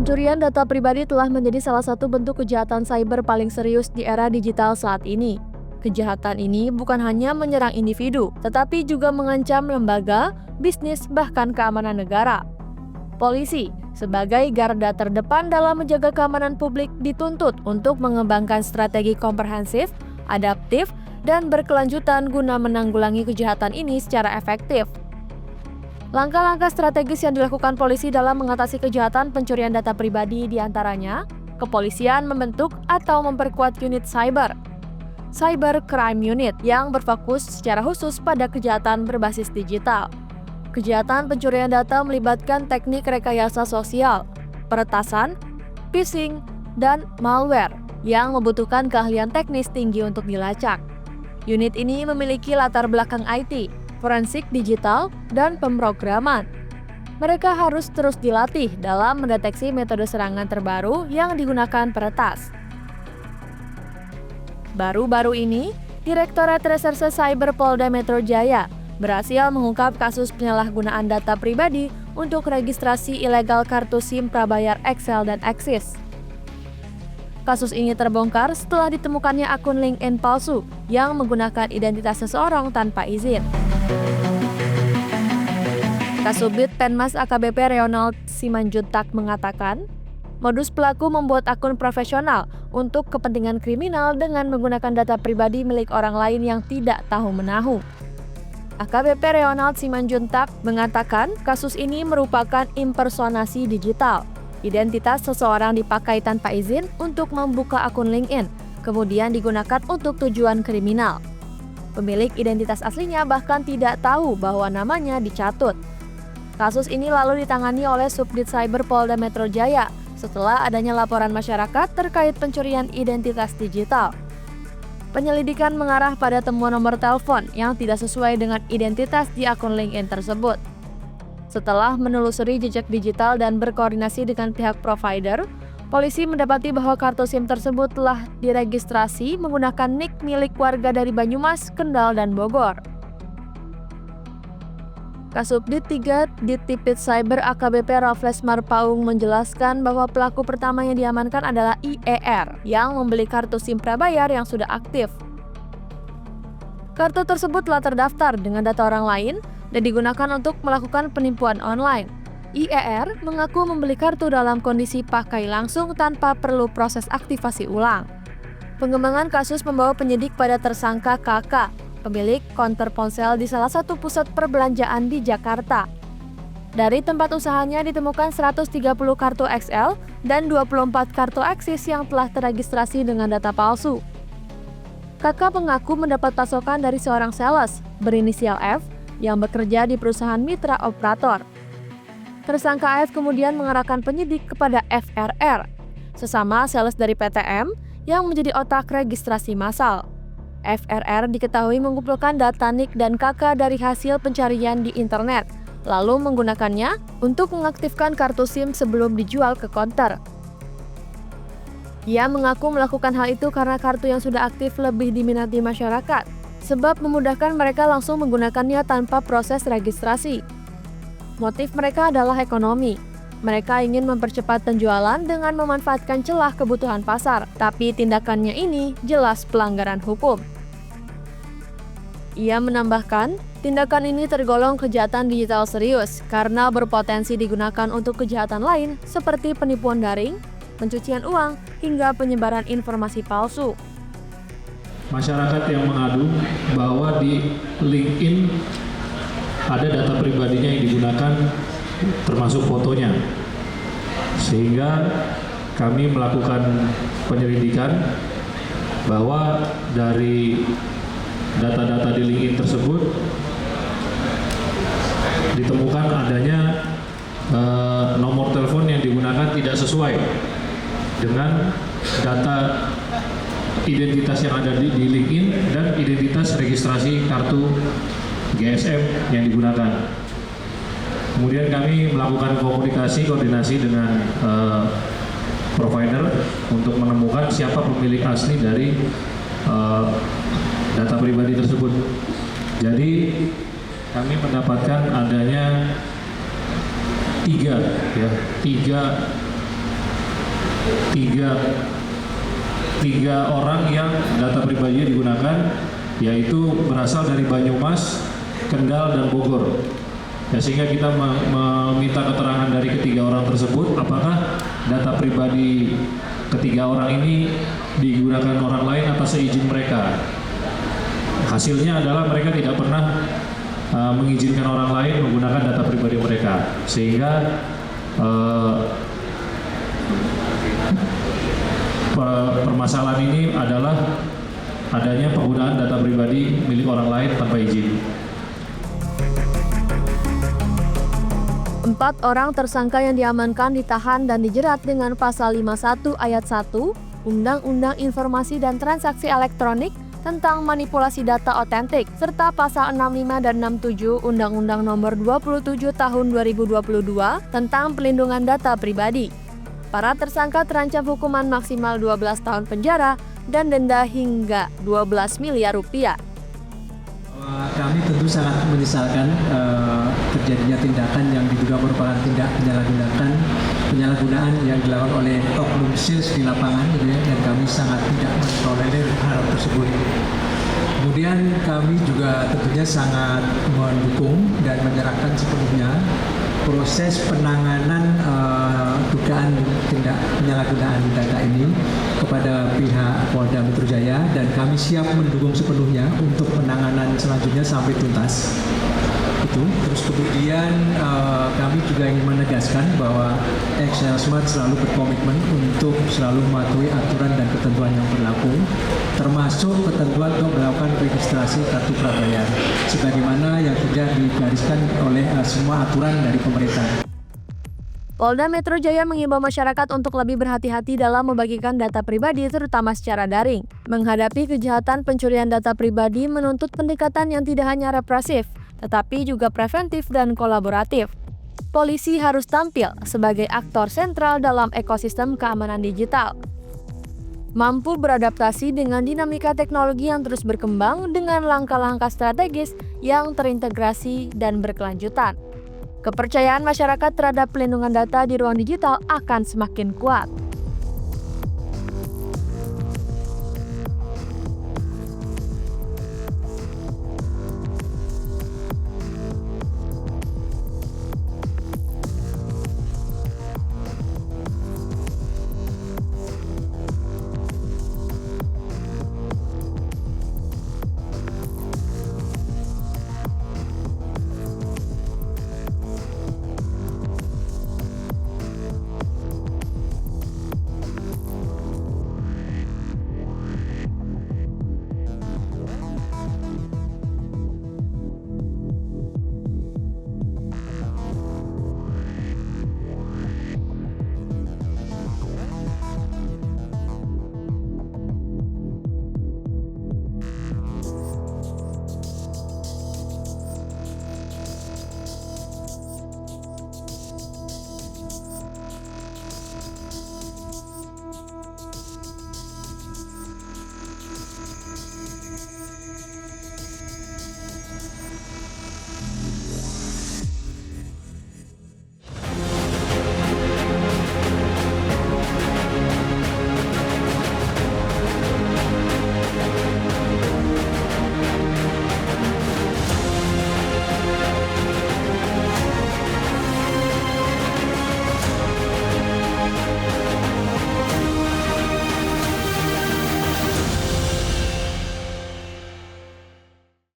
Pencurian data pribadi telah menjadi salah satu bentuk kejahatan cyber paling serius di era digital saat ini. Kejahatan ini bukan hanya menyerang individu, tetapi juga mengancam lembaga, bisnis, bahkan keamanan negara. Polisi, sebagai garda terdepan dalam menjaga keamanan publik, dituntut untuk mengembangkan strategi komprehensif, adaptif, dan berkelanjutan guna menanggulangi kejahatan ini secara efektif. Langkah-langkah strategis yang dilakukan polisi dalam mengatasi kejahatan pencurian data pribadi diantaranya, kepolisian membentuk atau memperkuat unit cyber Crime Unit yang berfokus secara khusus pada kejahatan berbasis digital. Kejahatan pencurian data melibatkan teknik rekayasa sosial, peretasan, phishing, dan malware yang membutuhkan keahlian teknis tinggi untuk dilacak. Unit ini memiliki latar belakang IT, forensik digital, dan pemrograman. Mereka harus terus dilatih dalam mendeteksi metode serangan terbaru yang digunakan peretas. Baru-baru ini, Direktorat Reserse Cyber Polda Metro Jaya berhasil mengungkap kasus penyalahgunaan data pribadi untuk registrasi ilegal kartu SIM prabayar Excel dan Axis. Kasus ini terbongkar setelah ditemukannya akun LinkedIn palsu yang menggunakan identitas seseorang tanpa izin. Kasubdit Penmas AKBP Reonald Simanjuntak mengatakan, modus pelaku membuat akun profesional untuk kepentingan kriminal dengan menggunakan data pribadi milik orang lain yang tidak tahu-menahu. AKBP Reonald Simanjuntak mengatakan kasus ini merupakan impersonasi digital. Identitas seseorang dipakai tanpa izin untuk membuka akun LinkedIn, kemudian digunakan untuk tujuan kriminal. Pemilik identitas aslinya bahkan tidak tahu bahwa namanya dicatut. Kasus ini lalu ditangani oleh Subdit Cyber Polda Metro Jaya setelah adanya laporan masyarakat terkait pencurian identitas digital. Penyelidikan mengarah pada temuan nomor telepon yang tidak sesuai dengan identitas di akun LinkedIn tersebut. Setelah menelusuri jejak digital dan berkoordinasi dengan pihak provider, polisi mendapati bahwa kartu SIM tersebut telah diregistrasi menggunakan nik milik warga dari Banyumas, Kendal, dan Bogor. Kasubdit 3 Ditipid Cyber AKBP Raffles Marpaung menjelaskan bahwa pelaku pertama yang diamankan adalah IER yang membeli kartu SIM prabayar yang sudah aktif. Kartu tersebut telah terdaftar dengan data orang lain dan digunakan untuk melakukan penipuan online. IER mengaku membeli kartu dalam kondisi pakai langsung tanpa perlu proses aktivasi ulang. Pengembangan kasus membawa penyidik pada tersangka KK, pemilik konter ponsel di salah satu pusat perbelanjaan di Jakarta. Dari tempat usahanya ditemukan 130 kartu XL dan 24 kartu Axis yang telah terregistrasi dengan data palsu. KK mengaku mendapat pasokan dari seorang sales berinisial F yang bekerja di perusahaan mitra operator. Tersangka F kemudian mengarahkan penyidik kepada FRR, sesama sales dari PTM yang menjadi otak registrasi massal. FRR diketahui mengumpulkan data NIK dan KK dari hasil pencarian di internet, lalu menggunakannya untuk mengaktifkan kartu SIM sebelum dijual ke konter. Ia mengaku melakukan hal itu karena kartu yang sudah aktif lebih diminati masyarakat, sebab memudahkan mereka langsung menggunakannya tanpa proses registrasi. Motif mereka adalah ekonomi. Mereka ingin mempercepat penjualan dengan memanfaatkan celah kebutuhan pasar, tapi tindakannya ini jelas pelanggaran hukum. Ia menambahkan, tindakan ini tergolong kejahatan digital serius karena berpotensi digunakan untuk kejahatan lain seperti penipuan daring, pencucian uang, hingga penyebaran informasi palsu. Masyarakat yang mengadu bahwa di LinkedIn ada data pribadinya yang digunakan termasuk fotonya, sehingga kami melakukan penyelidikan bahwa dari data-data di LinkedIn tersebut ditemukan adanya nomor telepon yang digunakan tidak sesuai dengan data identitas yang ada di LinkedIn dan identitas registrasi kartu GSM yang digunakan. Kemudian kami melakukan koordinasi dengan provider untuk menemukan siapa pemilik asli dari data pribadi tersebut. Jadi kami mendapatkan adanya tiga tiga orang yang data pribadinya digunakan, yaitu berasal dari Banyumas, Kendal, dan Bogor. Ya, sehingga kita meminta keterangan dari ketiga orang tersebut, apakah data pribadi ketiga orang ini digunakan orang lain atas izin mereka. Hasilnya adalah mereka tidak pernah mengizinkan orang lain menggunakan data pribadi mereka, sehingga permasalahan ini adalah adanya penggunaan data pribadi milik orang lain tanpa izin. 4 orang tersangka yang diamankan ditahan dan dijerat dengan pasal 51 ayat 1 Undang-Undang Informasi dan Transaksi Elektronik tentang manipulasi data otentik, serta pasal 65 dan 67 Undang-Undang Nomor 27 Tahun 2022 tentang pelindungan data pribadi. Para tersangka terancam hukuman maksimal 12 tahun penjara dan denda hingga 12 miliar rupiah. Kami tentu sangat menyesalkan terjadinya tindakan yang diduga merupakan tindak penyalahgunaan yang dilakukan oleh oknum sales di lapangan, gitu ya, dan kami sangat tidak mentolerir hal tersebut. Kemudian kami juga tentunya sangat mendukung dan menyerahkan sepenuhnya proses penanganan dugaan tindak penyalahgunaan data ini kepada pihak Polda Metro Jaya, dan kami siap mendukung sepenuhnya untuk penanganan selanjutnya sampai tuntas. Itu. Terus kemudian kami juga ingin menegaskan bahwa XL Smart selalu berkomitmen untuk selalu mematuhi aturan dan ketentuan yang berlaku, termasuk ketentuan untuk melakukan registrasi kartu prabayar, sebagaimana yang sudah digariskan oleh semua aturan dari pemerintah. Polda Metro Jaya mengimbau masyarakat untuk lebih berhati-hati dalam membagikan data pribadi, terutama secara daring. Menghadapi kejahatan pencurian data pribadi menuntut pendekatan yang tidak hanya represif, tetapi juga preventif dan kolaboratif. Polisi harus tampil sebagai aktor sentral dalam ekosistem keamanan digital, mampu beradaptasi dengan dinamika teknologi yang terus berkembang dengan langkah-langkah strategis yang terintegrasi dan berkelanjutan. Kepercayaan masyarakat terhadap pelindungan data di ruang digital akan semakin kuat.